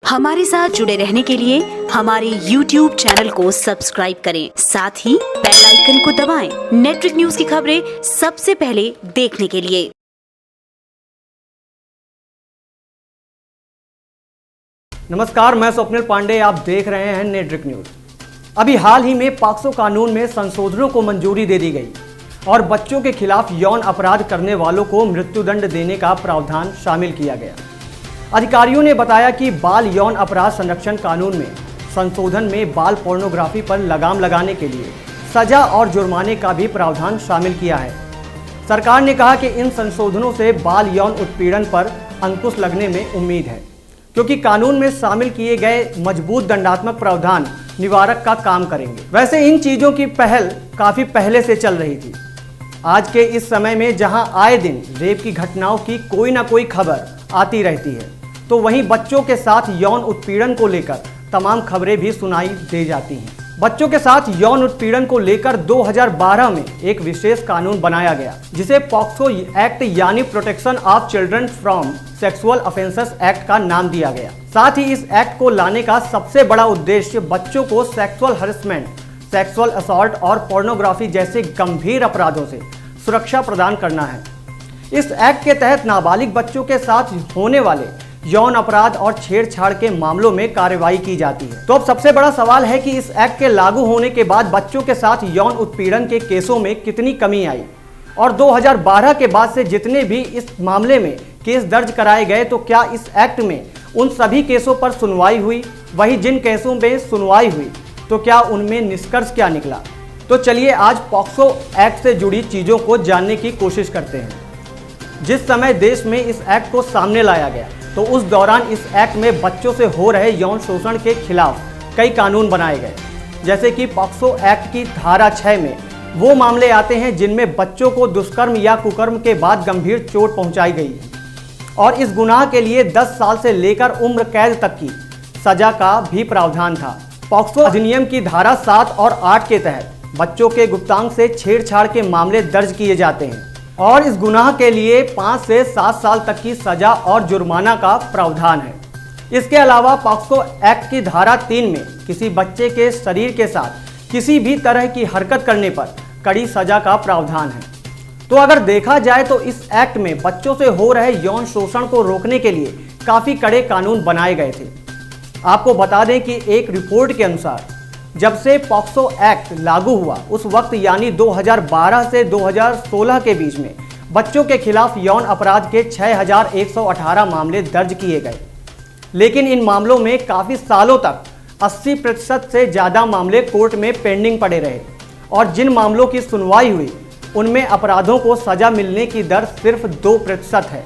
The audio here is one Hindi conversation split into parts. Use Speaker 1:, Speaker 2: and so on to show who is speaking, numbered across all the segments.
Speaker 1: हमारे साथ जुड़े रहने के लिए हमारे YouTube चैनल को सब्सक्राइब करें, साथ ही बेल आइकन को दबाएं। नेटवर्क न्यूज की खबरें सबसे पहले देखने के लिए।
Speaker 2: नमस्कार, मैं स्वप्निल पांडे, आप देख रहे हैं नेटवर्क न्यूज। अभी हाल ही में पॉक्सो कानून में संशोधनों को मंजूरी दे दी गई और बच्चों के खिलाफ यौन अपराध करने वालों को मृत्युदंड देने का प्रावधान शामिल किया गया। अधिकारियों ने बताया कि बाल यौन अपराध संरक्षण कानून में संशोधन में बाल पोर्नोग्राफी पर लगाम लगाने के लिए सजा और जुर्माने का भी प्रावधान शामिल किया है। सरकार ने कहा कि इन संशोधनों से बाल यौन उत्पीड़न पर अंकुश लगने में उम्मीद है, क्योंकि कानून में शामिल किए गए मजबूत दंडात्मक प्रावधान निवारक का काम करेंगे। वैसे इन चीज़ों की पहल काफ़ी पहले से चल रही थी। आज के इस समय में जहां आए दिन रेप की घटनाओं की कोई ना कोई खबर आती रहती है, तो वहीं बच्चों के साथ यौन उत्पीड़न को लेकर तमाम खबरें भी सुनाई दे जाती हैं। बच्चों के साथ यौन उत्पीड़न को लेकर 2012 में एक विशेष कानून बनाया गया, जिसे पॉक्सो एक्ट यानी protection of children from sexual offences act का नाम दिया गया। साथ ही इस एक्ट को लाने का सबसे बड़ा उद्देश्य बच्चों को सेक्सुअल हरेसमेंट, सेक्सुअल असॉल्ट और पोर्नोग्राफी जैसे गंभीर अपराधों से सुरक्षा प्रदान करना है। इस एक्ट के तहत नाबालिग बच्चों के साथ होने वाले यौन अपराध और छेड़छाड़ के मामलों में कार्रवाई की जाती है। तो अब सबसे बड़ा सवाल है कि इस एक्ट के लागू होने के बाद बच्चों के साथ यौन उत्पीड़न के केसों में कितनी कमी आई, और 2012 के बाद से जितने भी इस मामले में केस दर्ज कराए गए, तो क्या इस एक्ट में उन सभी केसों पर सुनवाई हुई? वही जिन केसों में सुनवाई हुई, तो क्या उनमें निष्कर्ष क्या निकला? तो चलिए आज पॉक्सो एक्ट से जुड़ी चीज़ों को जानने की कोशिश करते हैं। जिस समय देश में इस एक्ट को सामने लाया गया, तो उस दौरान इस एक्ट में बच्चों से हो रहे यौन शोषण के खिलाफ कई कानून बनाए गए। जैसे कि पॉक्सो एक्ट की धारा 6 में वो मामले आते हैं जिनमें बच्चों को दुष्कर्म या कुकर्म के बाद गंभीर चोट पहुंचाई गई है, और इस गुनाह के लिए 10 साल से लेकर उम्र कैद तक की सजा का भी प्रावधान था। पॉक्सो अधिनियम की धारा 7 और 8 के तहत बच्चों के गुप्तांग से छेड़छाड़ के मामले दर्ज किए जाते हैं, और इस गुनाह के लिए 5 से 7 साल तक की सजा और जुर्माना का प्रावधान है। इसके अलावा पॉक्सो एक्ट की धारा 3 में किसी बच्चे के शरीर के साथ किसी भी तरह की हरकत करने पर कड़ी सजा का प्रावधान है। तो अगर देखा जाए तो इस एक्ट में बच्चों से हो रहे यौन शोषण को रोकने के लिए काफ़ी कड़े कानून बनाए गए थे। आपको बता दें कि एक रिपोर्ट के अनुसार जब से पॉक्सो एक्ट लागू हुआ, उस वक्त यानी 2012 से 2016 के बीच में बच्चों के खिलाफ यौन अपराध के 6118 मामले दर्ज किए गए। लेकिन इन मामलों में काफ़ी सालों तक 80% से ज़्यादा मामले कोर्ट में पेंडिंग पड़े रहे, और जिन मामलों की सुनवाई हुई उनमें अपराधों को सजा मिलने की दर सिर्फ 2% है।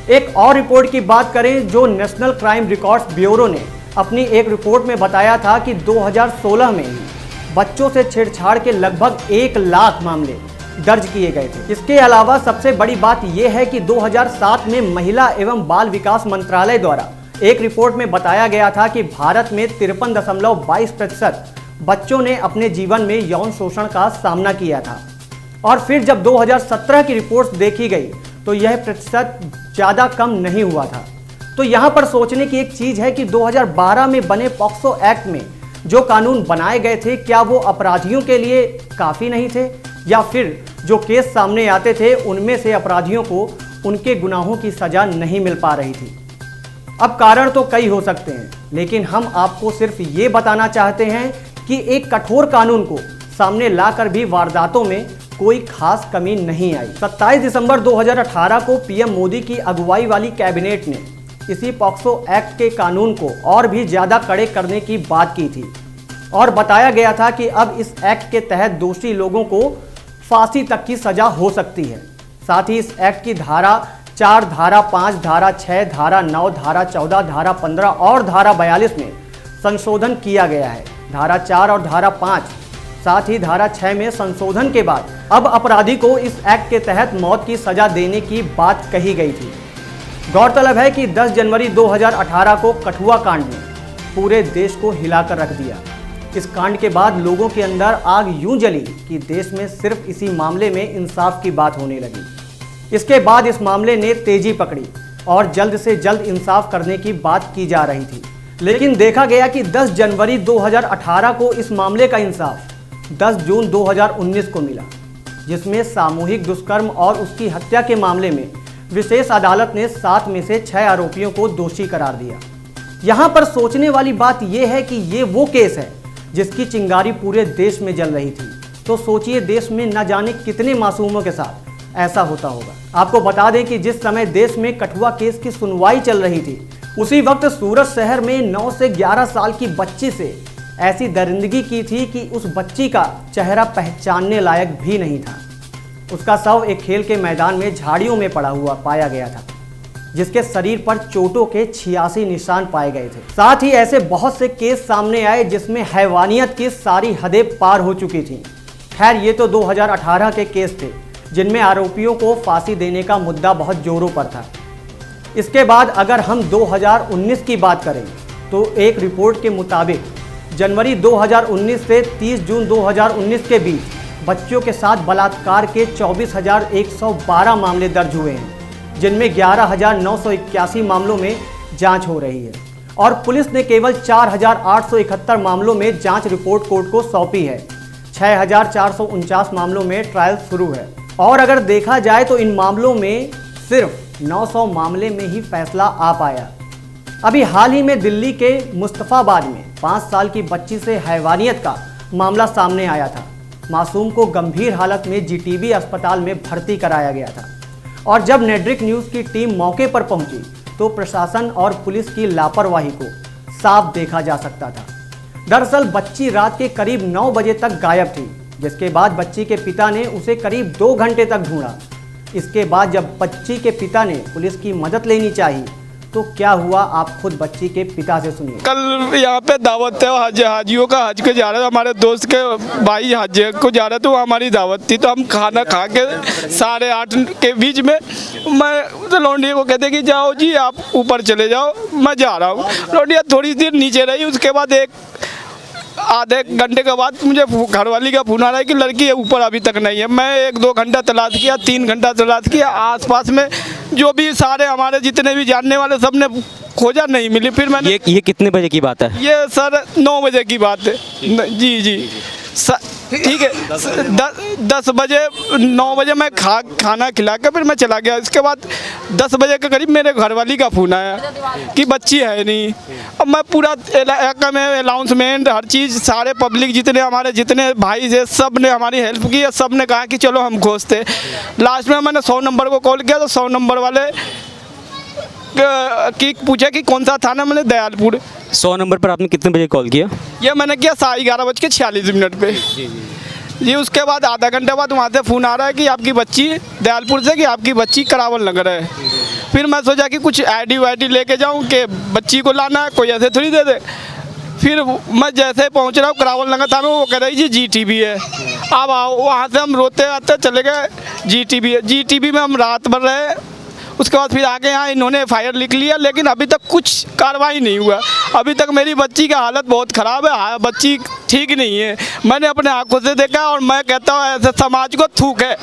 Speaker 2: एक और रिपोर्ट की बात करें जो नेशनल क्राइम रिकॉर्ड्स ब्यूरो ने अपनी एक रिपोर्ट में बताया था कि 2016 में ही बच्चों से छेड़छाड़ के लगभग 1 लाख मामले दर्ज किए गए थे। इसके अलावा सबसे बड़ी बात यह है कि 2007 में महिला एवं बाल विकास मंत्रालय द्वारा एक रिपोर्ट में बताया गया था कि भारत में 53.22% बच्चों ने अपने जीवन में यौन शोषण का सामना किया था, और फिर जब 2017 की रिपोर्ट्स देखी गई तो यह प्रतिशत ज़्यादा कम नहीं हुआ था। तो यहाँ पर सोचने की एक चीज़ है कि 2012 में बने पॉक्सो एक्ट में जो कानून बनाए गए थे, क्या वो अपराधियों के लिए काफ़ी नहीं थे, या फिर जो केस सामने आते थे उनमें से अपराधियों को उनके गुनाहों की सज़ा नहीं मिल पा रही थी? अब कारण तो कई हो सकते हैं, लेकिन हम आपको सिर्फ ये बताना चाहते हैं कि एक कठोर कानून को सामने लाकर भी वारदातों में कोई खास कमी नहीं आई। 27 दिसंबर 2018 को पीएम मोदी की अगुवाई वाली कैबिनेट ने इसी पॉक्सो एक्ट के कानून को और भी ज़्यादा कड़े करने की बात की थी, और बताया गया था कि अब इस एक्ट के तहत दोषी लोगों को फांसी तक की सज़ा हो सकती है। साथ ही इस एक्ट की धारा 4, धारा 5, धारा 6, धारा 9, धारा 14, धारा 15 और धारा 42 में संशोधन किया गया है। धारा 4 और धारा 5, साथ ही धारा 6 में संशोधन के बाद अब अपराधी को इस एक्ट के तहत मौत की सज़ा देने की बात कही गई थी। गौरतलब है कि 10 जनवरी 2018 को कठुआ कांड ने पूरे देश को हिलाकर रख दिया। इस कांड के बाद लोगों के अंदर आग यूं जली कि देश में सिर्फ इसी मामले में इंसाफ की बात होने लगी। इसके बाद इस मामले ने तेजी पकड़ी और जल्द से जल्द इंसाफ करने की बात की जा रही थी। लेकिन देखा गया कि 10 जनवरी 2018 को इस मामले का इंसाफ 10 जून 2019 को मिला, जिसमें सामूहिक दुष्कर्म और उसकी हत्या के मामले में विशेष अदालत ने 7 में से 6 आरोपियों को दोषी करार दिया। यहाँ पर सोचने वाली बात यह है कि ये वो केस है जिसकी चिंगारी पूरे देश में जल रही थी। तो सोचिए, देश में न जाने कितने मासूमों के साथ ऐसा होता होगा। आपको बता दें कि जिस समय देश में कठुआ केस की सुनवाई चल रही थी, उसी वक्त सूरत शहर में 9 से 11 साल की बच्ची से ऐसी दरिंदगी की थी कि उस बच्ची का चेहरा पहचानने लायक भी नहीं था। उसका शव एक खेल के मैदान में झाड़ियों में पड़ा हुआ पाया गया था, जिसके शरीर पर चोटों के 86 निशान पाए गए थे। साथ ही ऐसे बहुत से केस सामने आए जिसमें हैवानियत की सारी हदें पार हो चुकी थी। खैर, ये तो 2018 के केस थे जिनमें आरोपियों को फांसी देने का मुद्दा बहुत जोरों पर था। इसके बाद अगर हम 2019 की बात करें तो एक रिपोर्ट के मुताबिक जनवरी 2019 से 30 जून 2019 के बीच बच्चों के साथ बलात्कार के 24,112 मामले दर्ज हुए हैं, जिनमें 11,981 मामलों में जांच हो रही है और पुलिस ने केवल 4,871 मामलों में जांच रिपोर्ट कोर्ट को सौंपी है। 6,449 मामलों में ट्रायल शुरू है और अगर देखा जाए तो इन मामलों में सिर्फ 900 मामले में ही फैसला आ पाया। अभी हाल ही में दिल्ली के मुस्तफाबाद में 5 साल की बच्ची से हैवानियत का मामला सामने आया था। मासूम को गंभीर हालत में जीटीबी अस्पताल में भर्ती कराया गया था और जब नेट्रिक न्यूज़ की टीम मौके पर पहुंची तो प्रशासन और पुलिस की लापरवाही को साफ देखा जा सकता था। दरअसल बच्ची रात के करीब 9 बजे तक गायब थी, जिसके बाद बच्ची के पिता ने उसे करीब 2 घंटे तक ढूंढा। इसके बाद जब बच्ची के पिता ने पुलिस की मदद लेनी चाहिए तो क्या हुआ, आप खुद बच्ची के पिता से सुनिए।
Speaker 3: कल यहाँ पे दावत है, हाजियों का हज के जा रहे थे, हमारे दोस्त के भाई हज को जा रहे थे, वो हमारी दावत थी। तो हम खाना खा के 8:30 के बीच में मैं तो लौंडिया को कहते कि जाओ जी आप ऊपर चले जाओ, मैं जा रहा हूँ। लौंडिया थोड़ी देर नीचे रही, उसके बाद आधे घंटे के बाद मुझे घरवाली का फोन आ रहा है कि लड़की ऊपर अभी तक नहीं है। मैं 1-2 घंटा तलाश किया, 3 घंटा तलाश किया, आसपास में जो भी सारे हमारे जितने भी जानने वाले सब ने खोजा, नहीं मिली। फिर मैंने
Speaker 4: ये कितने बजे की बात है?
Speaker 3: ये सर 9 बजे की बात है। जी ठीक है। 10 बजे 9 बजे मैं खाना खिला कर फिर मैं चला गया। इसके बाद 10 बजे के करीब मेरे घरवाली का फ़ोन आया कि बच्ची है नहीं। अब मैं पूरा इलाका में अनाउंसमेंट हर चीज़, सारे पब्लिक जितने हमारे जितने भाई थे सब ने हमारी हेल्प की, सब ने कहा कि चलो हम खोजते। लास्ट में मैंने 100 नंबर को कॉल किया तो 100 नंबर वाले की पूछा कि कौन सा थाना, मैंने दयालपुर।
Speaker 4: 100 नंबर पर आपने कितने बजे कॉल किया?
Speaker 3: ये मैंने किया 11:46 पे। जी उसके बाद आधा घंटे बाद वहाँ से फ़ोन आ रहा है कि आपकी बच्ची दयालपुर से, कि आपकी बच्ची करावल नगर है। फिर मैं सोचा कि कुछ आईडी वाईडी लेके जाऊँ कि बच्ची को लाना है, कोई ऐसे थोड़ी दे दे। फिर मैं जैसे पहुँच रहा हूँ करावल नगर था में, वो कह रही जी जीटीबी है, अब आओ। वहाँ से हम रोते आते चले गए जीटीबी है। जीटीबी में हम रात भर रहे। उसके बाद फिर आगे यहाँ इन्होंने FIR लिख लिया, लेकिन अभी तक कुछ कार्रवाई नहीं हुआ। अभी तक मेरी बच्ची का हालत बहुत ख़राब है, बच्ची ठीक नहीं है। मैंने अपने आंखों से देखा और मैं कहता हूँ ऐसे समाज को थूक है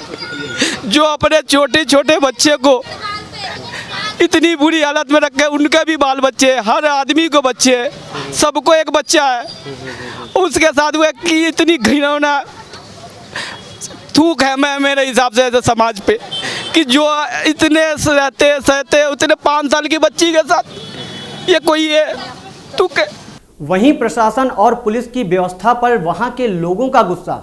Speaker 3: जो अपने छोटे छोटे बच्चे को इतनी बुरी हालत में रखे। उनके भी बाल बच्चे, हर आदमी को बच्चे, सबको एक बच्चा है, उसके साथ हुआ कि इतनी घिनौना थूक है मैं मेरे हिसाब से ऐसे समाज पे कि जो इतने सहते उतने 5 साल की बच्ची के साथ ये कोई है थूक है।
Speaker 2: वहीं प्रशासन और पुलिस की व्यवस्था पर वहां के लोगों का गुस्सा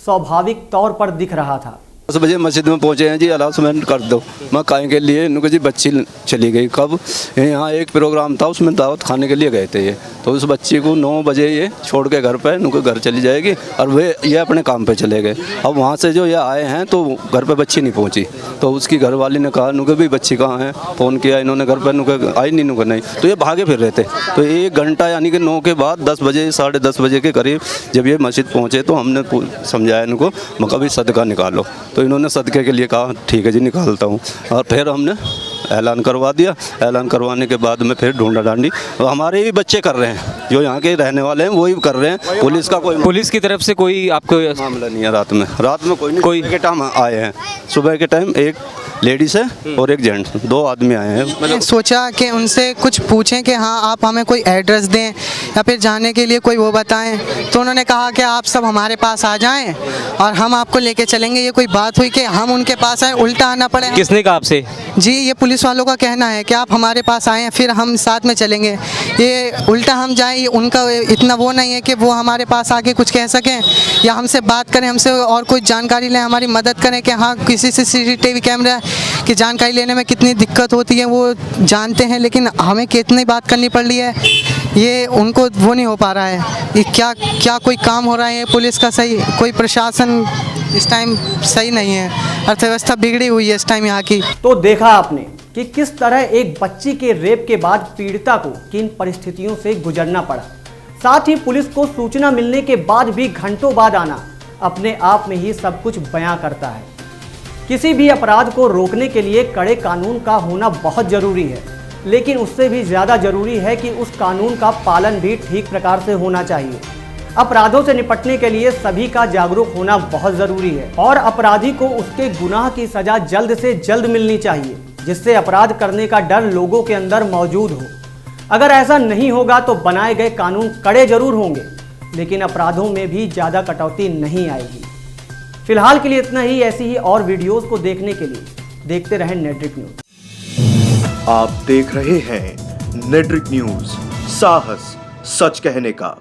Speaker 2: स्वाभाविक तौर पर दिख रहा था।
Speaker 5: 10 बजे मस्जिद में पहुंचे हैं जी, अनाउंसमेंट कर दो। मैं काहे के लिए, इनको जी बच्ची चली गई। कब? यहाँ एक प्रोग्राम था, उसमें दावत खाने के लिए गए थे ये, तो उस बच्ची को 9 बजे ये छोड़ के घर पे, उनको घर चली जाएगी और ये अपने काम पे चले गए। अब वहाँ से जो ये आए हैं तो घर पे बच्ची नहीं पहुँची, तो उसकी घरवाली ने कहा नुके भी बच्ची कहाँ है, फ़ोन किया इन्होंने घर पर, नुके आई नहीं, नुके नहीं, तो ये भागे फिर रहे थे। तो 1 घंटा यानी कि 9 के बाद 10 बजे 10:30 बजे के करीब जब ये मस्जिद पहुँचे तो हमने समझाया इनको, मैं कभी सदका निकालो, तो इन्होंने सदके के लिए कहा ठीक है जी निकालता हूँ। और फिर हमने ऐलान करवा दिया। ऐलान करवाने के बाद में फिर ढूंढा ढांडी हमारे ही बच्चे कर रहे हैं जो यहाँ के रहने वाले हैं वही कर रहे हैं, पुलिस का कोई
Speaker 4: पुलिस की तरफ से कोई आपको
Speaker 5: मामला नहीं है। रात में कोई नहीं, सुबह के टाइम आए हैं, सुबह के टाइम एक लेडीज़ है और एक जेंट्स, 2 आदमी आए हैं।
Speaker 6: मैंने सोचा कि उनसे कुछ पूछें कि हाँ आप हमें कोई एड्रेस दें या फिर जाने के लिए कोई वो बताएं, तो उन्होंने कहा कि आप सब हमारे पास आ जाएं और हम आपको लेके चलेंगे। ये कोई बात हुई कि हम उनके पास आए, उल्टा आना पड़े?
Speaker 4: किसने कहा आपसे?
Speaker 6: जी, ये पुलिस वालों का कहना है कि आप हमारे पास आएँ फिर हम साथ में चलेंगे। ये उल्टा हम जाएँ, ये उनका इतना वो नहीं है कि वो हमारे पास आके कुछ कह सकें या हमसे बात करें, हमसे और कोई जानकारी लें, हमारी मदद करें कि हाँ किसी से CCTV कैमरा की जानकारी लेने में कितनी दिक्कत होती है वो जानते हैं, लेकिन हमें कितनी बात करनी पड़ रही है ये उनको वो नहीं हो पा रहा है। ये क्या कोई काम हो रहा है पुलिस का सही? कोई प्रशासन इस टाइम सही नहीं है, अर्थव्यवस्था बिगड़ी हुई है इस टाइम यहाँ की।
Speaker 2: तो देखा आपने कि किस तरह एक बच्ची के रेप के बाद पीड़िता को किन परिस्थितियों से गुजरना पड़ा। साथ ही पुलिस को सूचना मिलने के बाद भी घंटों बाद आना अपने आप में ही सब कुछ बयां करता है। किसी भी अपराध को रोकने के लिए कड़े कानून का होना बहुत ज़रूरी है, लेकिन उससे भी ज़्यादा ज़रूरी है कि उस कानून का पालन भी ठीक प्रकार से होना चाहिए। अपराधों से निपटने के लिए सभी का जागरूक होना बहुत ज़रूरी है और अपराधी को उसके गुनाह की सज़ा जल्द से जल्द मिलनी चाहिए, जिससे अपराध करने का डर लोगों के अंदर मौजूद हो। अगर ऐसा नहीं होगा तो बनाए गए कानून कड़े जरूर होंगे, लेकिन अपराधों में भी ज़्यादा कटौती नहीं आएगी। फिलहाल के लिए इतना ही। ऐसी ही और वीडियोस को देखने के लिए देखते रहें नेट्रिक न्यूज़।
Speaker 7: आप देख रहे हैं नेट्रिक न्यूज़, साहस सच कहने का।